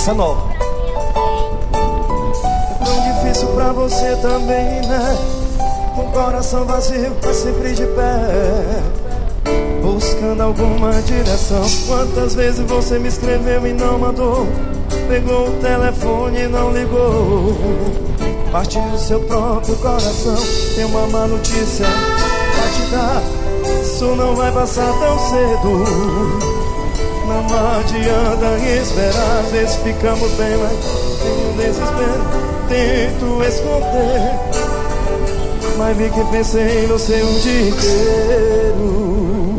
Essa nova. É tão difícil pra você também, né? Com o coração vazio, mas sempre de pé, buscando alguma direção. Quantas vezes você me escreveu e não mandou? Pegou o telefone e não ligou. Partiu o seu próprio coração. Tem uma má notícia pra te dar: isso não vai passar tão cedo. Não adianta esperar. Às vezes ficamos bem, mas tem um desespero. Tento esconder, mas vi que pensei em você o dia inteiro.